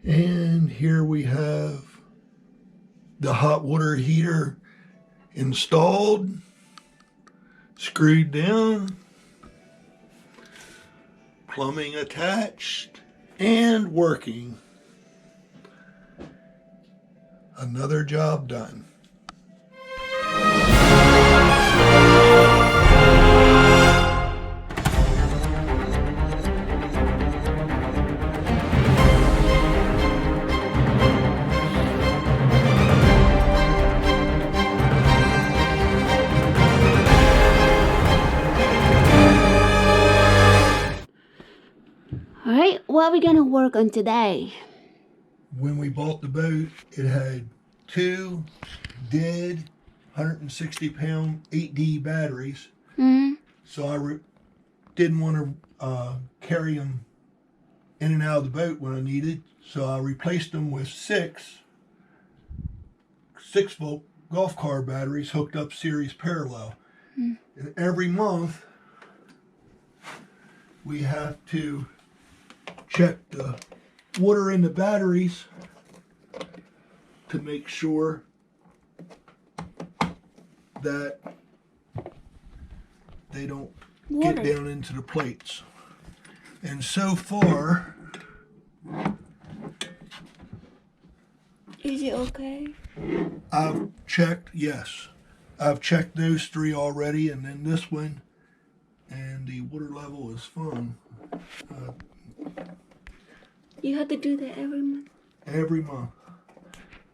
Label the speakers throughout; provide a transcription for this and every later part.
Speaker 1: And here we have the hot water heater installed, screwed down, plumbing attached, and working. Another job done.
Speaker 2: Alright, what are we gonna work on today?
Speaker 1: When we bought the boat, it had two dead 160-pound 8D batteries. So I didn't want to carry them in and out of the boat when I needed. So I replaced them with six 6-volt golf car batteries hooked up series parallel. And every month we have to check the water in the batteries to make sure that they don't get down into the plates. And so far,
Speaker 2: is it okay?
Speaker 1: I've checked, yes. I've checked those three already, and then this one, and the water level is fine.
Speaker 2: You have to do that every month?
Speaker 1: Every month.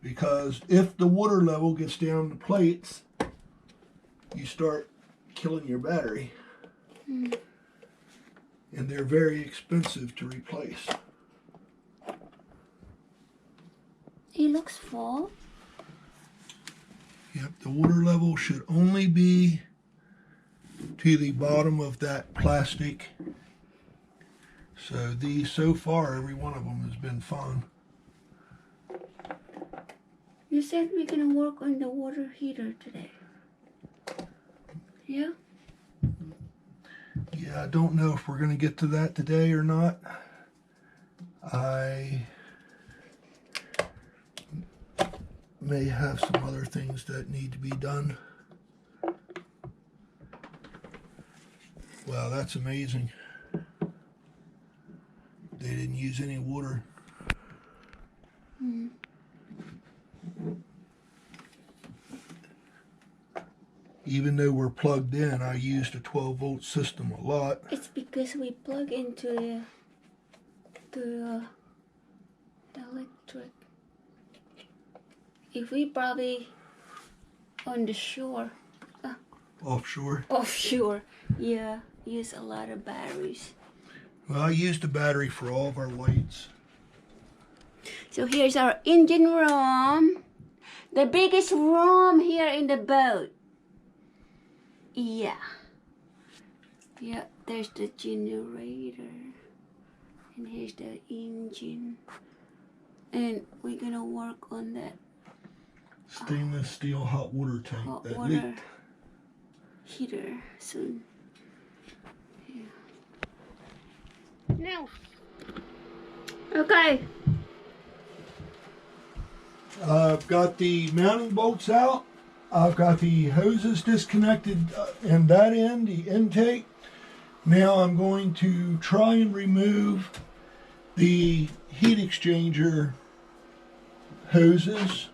Speaker 1: Because if the water level gets down the plates, you start killing your battery. And they're very expensive to replace.
Speaker 2: It looks full.
Speaker 1: Yep, the water level should only be to the bottom of that plastic. So these, so far, every one of them has been fine.
Speaker 2: You said we're gonna work on the water heater today. Yeah?
Speaker 1: Yeah, I don't know if we're going to get to that today or not. I may have some other things that need to be done. Wow, that's amazing. They didn't use any water. Even though we're plugged in, I used a 12-volt system a lot.
Speaker 2: It's because we plug into the electric. If we probably on the shore.
Speaker 1: Offshore?
Speaker 2: Offshore, yeah. Use a lot of batteries.
Speaker 1: Well, I used a battery for all of our lights.
Speaker 2: So here's our engine room. The biggest room here in the boat. Yeah. Yeah, there's the generator. And here's the engine. And we're gonna work on that
Speaker 1: Stainless steel hot water tank
Speaker 2: hot
Speaker 1: that
Speaker 2: water
Speaker 1: leaked.
Speaker 2: heater soon. Yeah. No. Okay.
Speaker 1: I've got the mounting bolts out. I've got the hoses disconnected in that end, the intake. Now I'm going to try and remove the heat exchanger hoses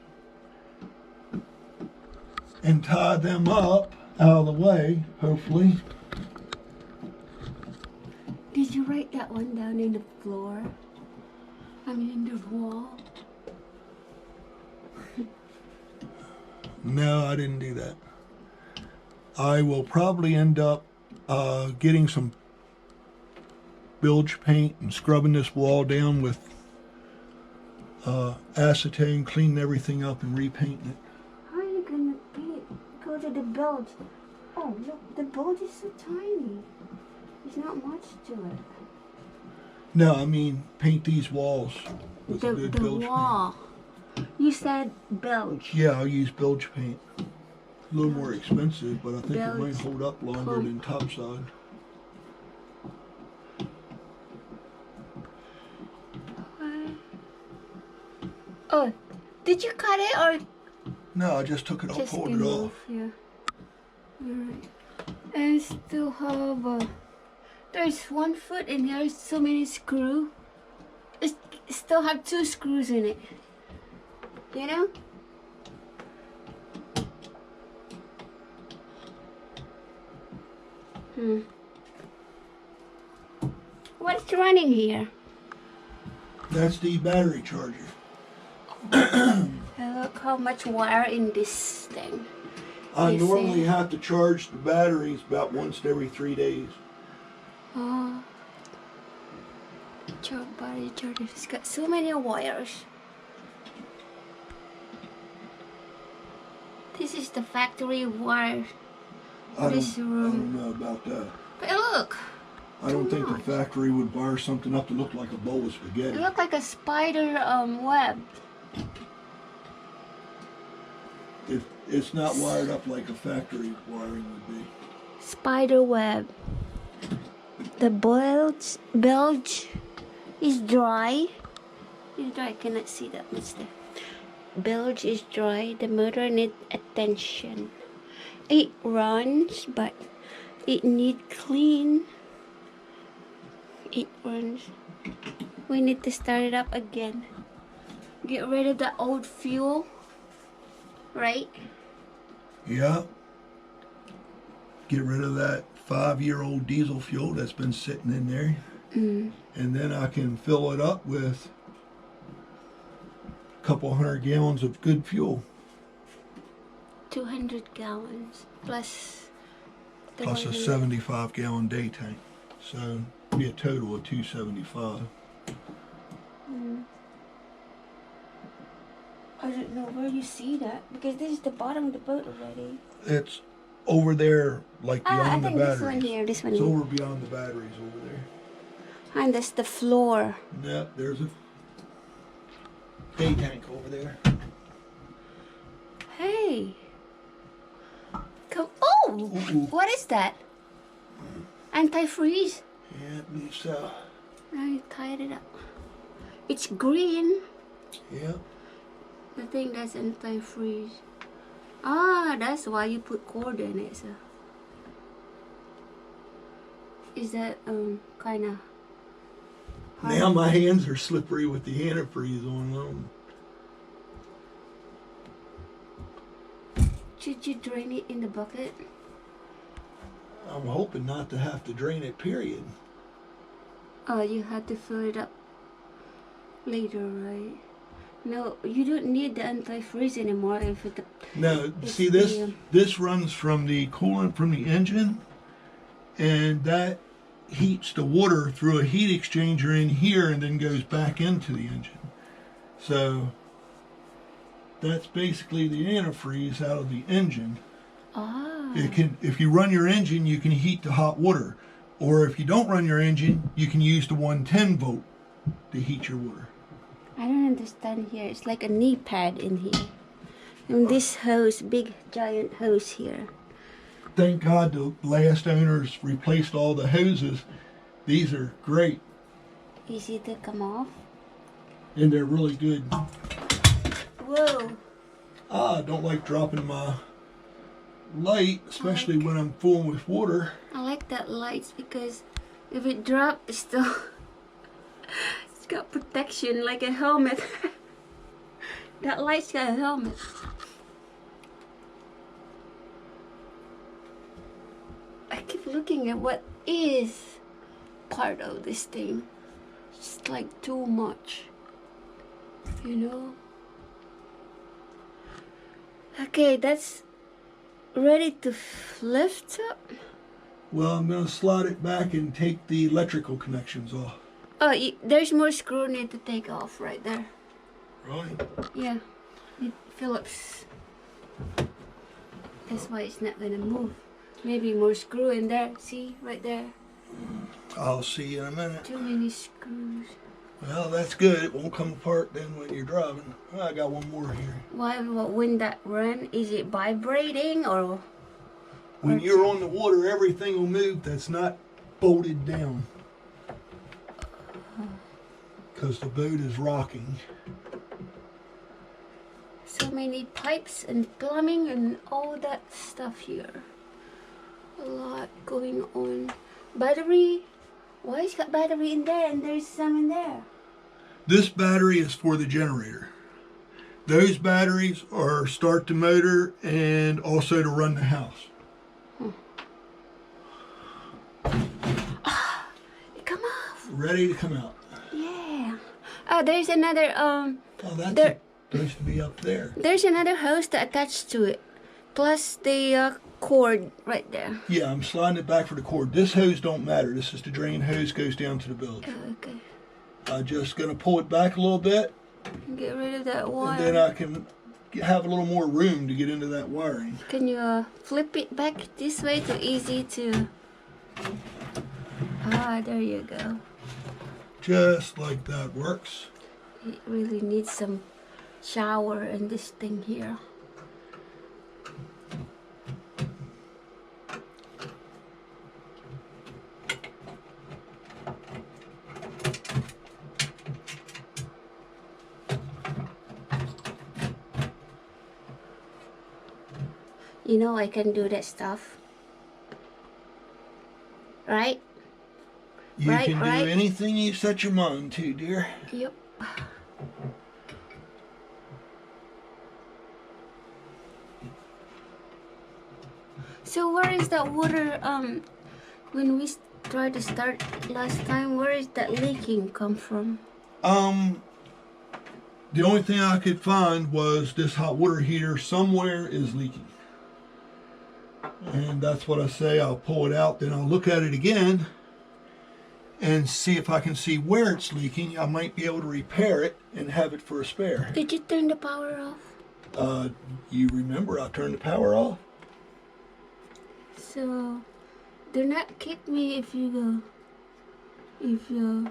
Speaker 1: and tie them up out of the way, hopefully.
Speaker 2: Did you write that one down in the floor? I mean in the wall?
Speaker 1: No, I didn't do that. I will probably end up getting some bilge paint and scrubbing this wall down with acetone, cleaning everything up and repainting it.
Speaker 2: How are you gonna go to the bilge? Oh, look, the bilge is so tiny. There's not much to it.
Speaker 1: No, I mean paint these walls with a good
Speaker 2: The
Speaker 1: bilge
Speaker 2: wall. You said bilge.
Speaker 1: paint. Yeah, I'll use bilge paint. A little more expensive, but I think it might
Speaker 2: Bilge
Speaker 1: hold up longer than topside.
Speaker 2: Oh, did you cut it or
Speaker 1: No, I just took it off,
Speaker 2: just
Speaker 1: pulled it
Speaker 2: remove?
Speaker 1: off.
Speaker 2: Yeah. Alright. And still have there's one foot in here, so many screws. It still have 2 screws in it. You know? What's running here?
Speaker 1: That's the battery charger.
Speaker 2: And look how much wire in this thing.
Speaker 1: I
Speaker 2: You
Speaker 1: normally
Speaker 2: see?
Speaker 1: have to charge the batteries about once every 3 days.
Speaker 2: Oh. Battery charger. It's got so many wires. This is the factory wire.
Speaker 1: I
Speaker 2: This
Speaker 1: don't
Speaker 2: room.
Speaker 1: know about that.
Speaker 2: But look.
Speaker 1: I don't think the
Speaker 2: much.
Speaker 1: factory would wire something up to look like a bowl of
Speaker 2: It
Speaker 1: spaghetti.
Speaker 2: looked like a spider web.
Speaker 1: It's not wired up like a factory wiring would be.
Speaker 2: Spider web. The bulge is dry. It's dry. I cannot see that much there. Bilge is dry. The motor needs attention. It runs, but it needs clean. It runs. We need to start it up again. Get rid of the old fuel. Right?
Speaker 1: Yeah. Get rid of that 5-year-old diesel fuel that's been sitting in there.
Speaker 2: Mm.
Speaker 1: And then I can fill it up with a couple 100 gallons of good fuel.
Speaker 2: 200 gallons plus the
Speaker 1: Plus a
Speaker 2: 100.
Speaker 1: 75-gallon day tank. So it'd be a total of 275.
Speaker 2: I don't know where you see that because this is the bottom of the boat already.
Speaker 1: It's over there, like
Speaker 2: I
Speaker 1: beyond the
Speaker 2: think this
Speaker 1: batteries.
Speaker 2: one here, this one
Speaker 1: It's
Speaker 2: here.
Speaker 1: over beyond the batteries over there.
Speaker 2: And that's the floor.
Speaker 1: Yep, there's a day tank over there.
Speaker 2: Hey. Come. Oh!
Speaker 1: Ooh.
Speaker 2: What is that? Antifreeze?
Speaker 1: Yeah, it needs to.
Speaker 2: I tied it up. It's green.
Speaker 1: Yeah.
Speaker 2: The thing that's antifreeze. Ah, that's why you put cord in it. So. Is that kind of
Speaker 1: Now my hands are slippery with the antifreeze on them.
Speaker 2: Should you drain it in the bucket?
Speaker 1: I'm hoping not to have to drain it, period.
Speaker 2: Oh, you had to fill it up later, right? No, you don't need the antifreeze anymore if it.
Speaker 1: Now,
Speaker 2: It's
Speaker 1: see this?
Speaker 2: the,
Speaker 1: This runs from the coolant from the engine, and that heats the water through a heat exchanger in here and then goes back into the engine. So that's basically the antifreeze out of the engine.
Speaker 2: Ah.
Speaker 1: It can, if you run your engine, you can heat the hot water, or if you don't run your engine, you can use the 110 volt to heat your water.
Speaker 2: I don't understand here. It's like a knee pad in here. And this hose, big giant hose here.
Speaker 1: Thank God the last owners replaced all the hoses. These are great,
Speaker 2: Easy to come off.
Speaker 1: and they're really good.
Speaker 2: Whoa.
Speaker 1: I don't like dropping my light, especially when I'm full with water.
Speaker 2: I like that lights because if it drops, it's still it's got protection like a helmet. That light's got a helmet. I keep looking at what is part of this thing. It's like too much, you know. Okay, that's ready to lift up.
Speaker 1: Well, I'm going to slide it back and take the electrical connections off.
Speaker 2: Oh, there's more screw need to take off right there.
Speaker 1: Really?
Speaker 2: Yeah, it Phillips. That's why it's not gonna move. Maybe more screw in there. See, right there.
Speaker 1: I'll see you in a minute.
Speaker 2: Too many screws.
Speaker 1: Well, that's good. It won't come apart then when you're driving. Oh, I got one more here.
Speaker 2: Why? When that run, is it vibrating or?
Speaker 1: When you're on the water, everything will move that's not bolted down. Because the boat is rocking.
Speaker 2: So many pipes and plumbing and all that stuff here. A lot going on. Battery. Why is got battery in there and there's some in there?
Speaker 1: This battery is for the generator. Those batteries are start the motor and also to run the house.
Speaker 2: It come off.
Speaker 1: Ready to come out.
Speaker 2: Yeah. Oh, there's another
Speaker 1: Oh, that's
Speaker 2: there-
Speaker 1: supposed to be up there.
Speaker 2: there's another hose to attach to it. Plus the cord right there.
Speaker 1: Yeah, I'm sliding it back for the cord. This hose don't matter. This is the drain hose, goes down to the bilge.
Speaker 2: Oh, okay.
Speaker 1: I'm just going to pull it back a little bit,
Speaker 2: Get rid of that
Speaker 1: and
Speaker 2: wire.
Speaker 1: then I can have a little more room to get into that wiring.
Speaker 2: Can you flip it back this way to easy to... Ah, there you go.
Speaker 1: Just like that works.
Speaker 2: It really needs some shower in this thing here. You know I can do that stuff. Right?
Speaker 1: You
Speaker 2: Right,
Speaker 1: can
Speaker 2: right.
Speaker 1: do anything you set your mind to, dear.
Speaker 2: Yep. So where is that water, when we tried to start last time, where is that leaking come from?
Speaker 1: The only thing I could find was this hot water heater somewhere is leaking. And that's what I say. I'll pull it out, then I'll look at it again and see if I can see where it's leaking. I might be able to repair it and have it for a spare.
Speaker 2: Did you turn the power off?
Speaker 1: You remember I turned the power off?
Speaker 2: So, do not kick me if you go. If you...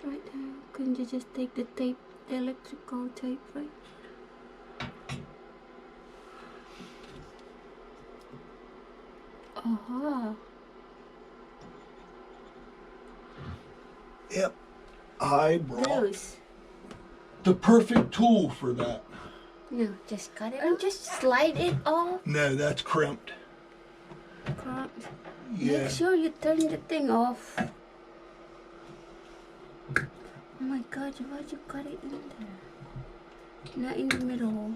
Speaker 2: Right now, couldn't you just take the tape, the electrical tape, right? Uh-huh.
Speaker 1: Yep. I brought
Speaker 2: Those.
Speaker 1: the perfect tool for that.
Speaker 2: No, just cut it and just slide it off.
Speaker 1: No, that's crimped.
Speaker 2: Crap.
Speaker 1: Yeah.
Speaker 2: Make sure you turn the thing off. Oh my god, why'd you cut it in there? Not in the middle.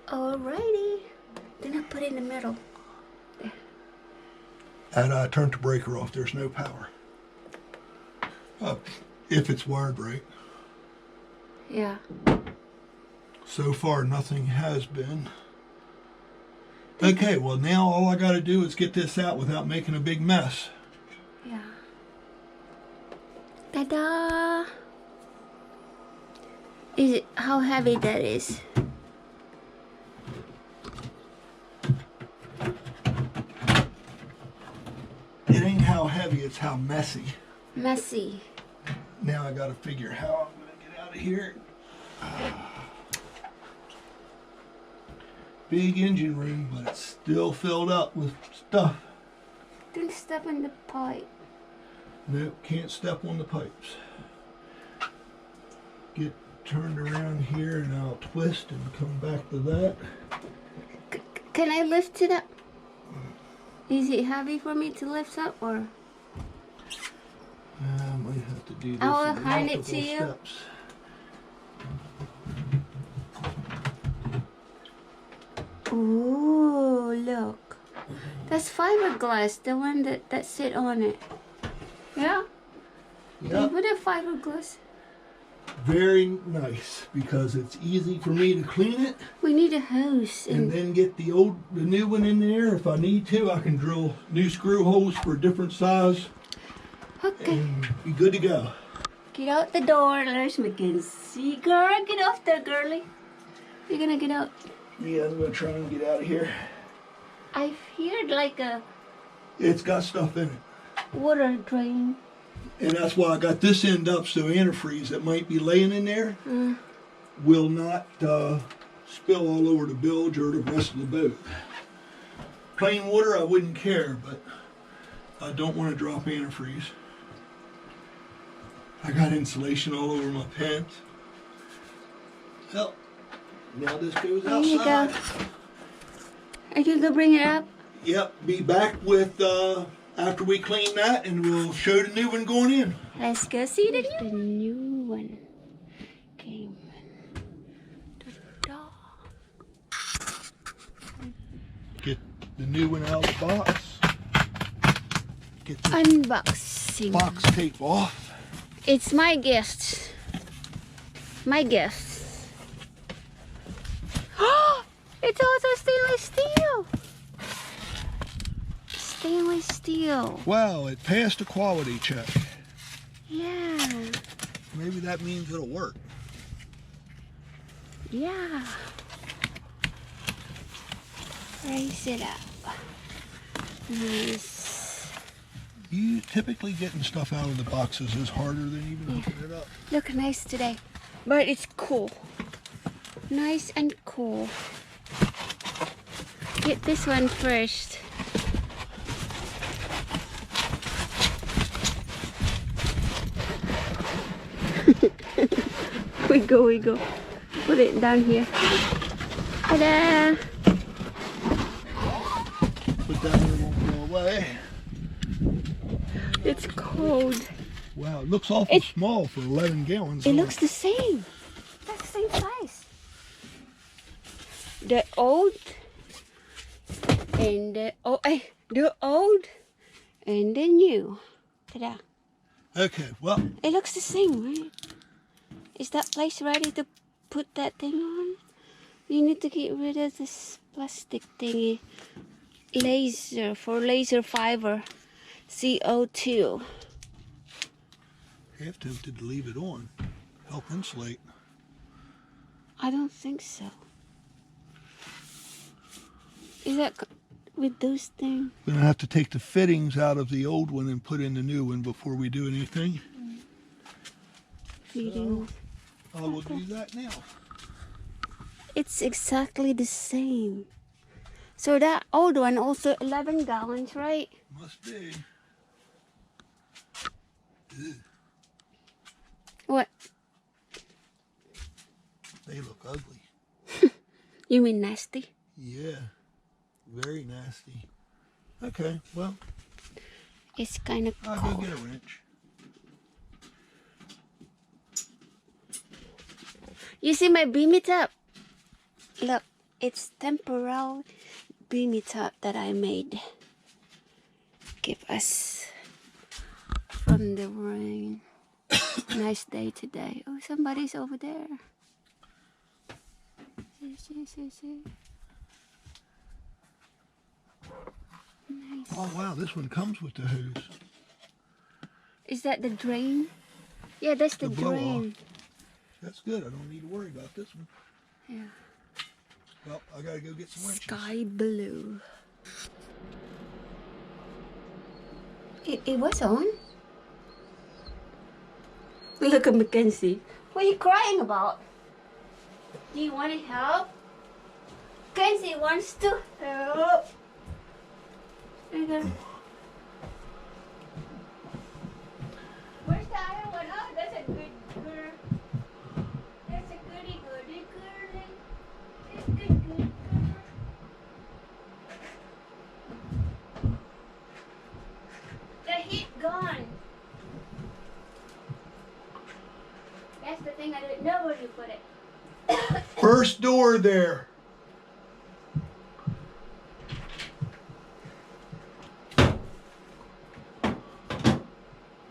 Speaker 2: Alrighty. Then I put it in the middle. There.
Speaker 1: And I turned the breaker off. There's no power. If it's wired right.
Speaker 2: Yeah.
Speaker 1: So far, nothing has been. Okay, well now all I got to do is get this out without making a big mess.
Speaker 2: Yeah. Ta-da! Is it how heavy that is?
Speaker 1: It ain't how heavy, it's how messy.
Speaker 2: Messy.
Speaker 1: Now I got to figure how I'm going to get out of here. Big engine room, but it's still filled up with stuff.
Speaker 2: Don't step in the pipe.
Speaker 1: Nope, can't step on the pipes. Get turned around here and I'll twist and come back to that.
Speaker 2: Can I lift it up? Is it heavy for me to lift up or?
Speaker 1: I might have to do this.
Speaker 2: I will
Speaker 1: in
Speaker 2: hand it
Speaker 1: multiple
Speaker 2: to you.
Speaker 1: steps.
Speaker 2: Ooh, look. That's fiberglass, the one that sit on it. Yeah?
Speaker 1: Yep.
Speaker 2: Put a fiberglass.
Speaker 1: Very nice because it's easy for me to clean it
Speaker 2: We need a hose.
Speaker 1: and then get the new one in there. If I need to, I can drill new screw holes for a different size
Speaker 2: Okay.
Speaker 1: and be good to go.
Speaker 2: Get out the door. There's Mackenzie. Girl, get off there, girly. You're gonna get out.
Speaker 1: Yeah, I'm gonna try and get out of here.
Speaker 2: I heard like a
Speaker 1: It's got stuff in it.
Speaker 2: water drain.
Speaker 1: And that's why I got this end up so antifreeze that might be laying in there will not spill all over the bilge or the rest of the boat. Plain water, I wouldn't care, but I don't want to drop antifreeze. I got insulation all over my pants. Well, now this goes
Speaker 2: There you
Speaker 1: outside.
Speaker 2: go. Are you gonna bring it up?
Speaker 1: Yep, be back with after we clean that, and we'll show the new one going in.
Speaker 2: Let's go see the new one. Came.
Speaker 1: Get the new one out of the box. Get the
Speaker 2: Unboxing.
Speaker 1: box tape off.
Speaker 2: It's my gift. My gift. Oh, it's also stainless steel. Stainless steel.
Speaker 1: Wow, it passed a quality check.
Speaker 2: Yeah.
Speaker 1: Maybe that means it'll work.
Speaker 2: Yeah. Raise it up. Nice.
Speaker 1: You typically getting stuff out of the boxes is harder than even hooking it up.
Speaker 2: Look nice today. But it's cool. Nice and cool. Get this one first. we go. Put it down here. Ta-da!
Speaker 1: Put that in, it won't go away.
Speaker 2: It's cold.
Speaker 1: Wow, it looks awful small for 11 gallons.
Speaker 2: It looks the same. That's the same size. The old and the old and the new. Ta-da!
Speaker 1: Okay, well,
Speaker 2: It looks the same, right? Is that place ready to put that thing on? You need to get rid of this plastic thingy. Laser fiber. CO2.
Speaker 1: have to leave it on. Help insulate.
Speaker 2: I don't think so. Is that with those things?
Speaker 1: We're gonna have to take the fittings out of the old one and put in the new one before we do anything.
Speaker 2: Feeding.
Speaker 1: I will do that now.
Speaker 2: It's exactly the same. So that old one also 11 gallons, right?
Speaker 1: Must be. Ugh,
Speaker 2: What?
Speaker 1: they look ugly.
Speaker 2: You mean nasty?
Speaker 1: Yeah, very nasty. Okay, well,
Speaker 2: It's kind of
Speaker 1: I'll
Speaker 2: cold.
Speaker 1: go get a wrench.
Speaker 2: You see my beamy top? Look, it's temporal beamy top that I made. Give us from the rain. Nice day today. Oh, somebody's over there. See. Nice.
Speaker 1: Oh wow, this one comes with the hose.
Speaker 2: Is that the drain? Yeah, that's the
Speaker 1: The blow-off.
Speaker 2: drain.
Speaker 1: That's good. I don't need to worry about this one.
Speaker 2: Yeah.
Speaker 1: Well, I gotta go get some wrenches.
Speaker 2: Sky blue. It was on. Look at Mackenzie. What are you crying about? Do you want to help? Mackenzie wants to help. There you go. Where's the other one? Oh, that's a good girl. That's a goody girl. That's good girl. The heat gone. That's the thing I didn't know where you put it.
Speaker 1: First door there.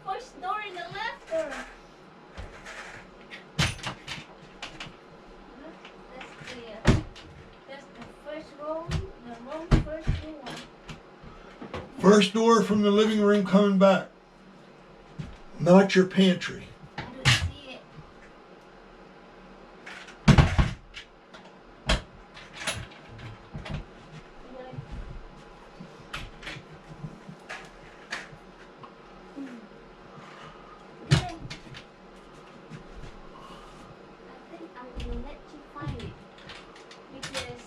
Speaker 2: First door in the left or? That's the first row, first door.
Speaker 1: First door from the living room coming back. Not your pantry.
Speaker 2: I don't see it. I think I'm gonna let you find it because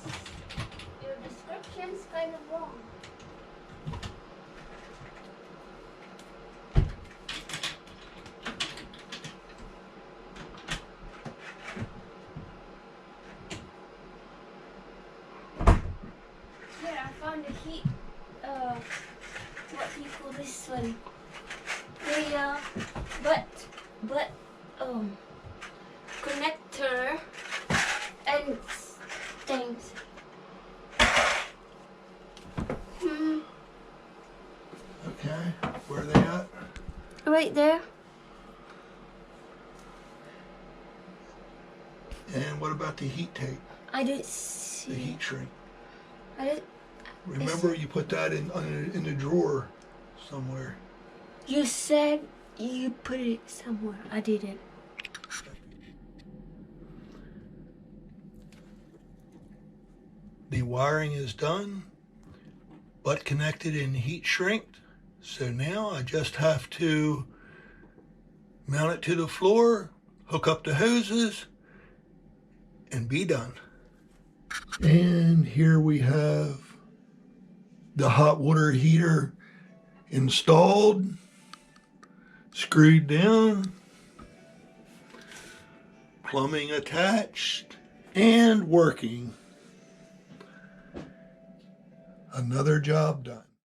Speaker 2: your description's kind of wrong. this one. The connector and things.
Speaker 1: Okay, where are they at?
Speaker 2: Right there.
Speaker 1: And what about the heat tape?
Speaker 2: I didn't see.
Speaker 1: The heat shrink.
Speaker 2: I didn't.
Speaker 1: Remember, you put that in the drawer somewhere.
Speaker 2: You said you put it somewhere. I didn't.
Speaker 1: The wiring is done, butt connected and heat shrinked. So now I just have to mount it to the floor, hook up the hoses, and be done. And here we have the hot water heater installed, screwed down, plumbing attached, and working. Another job done.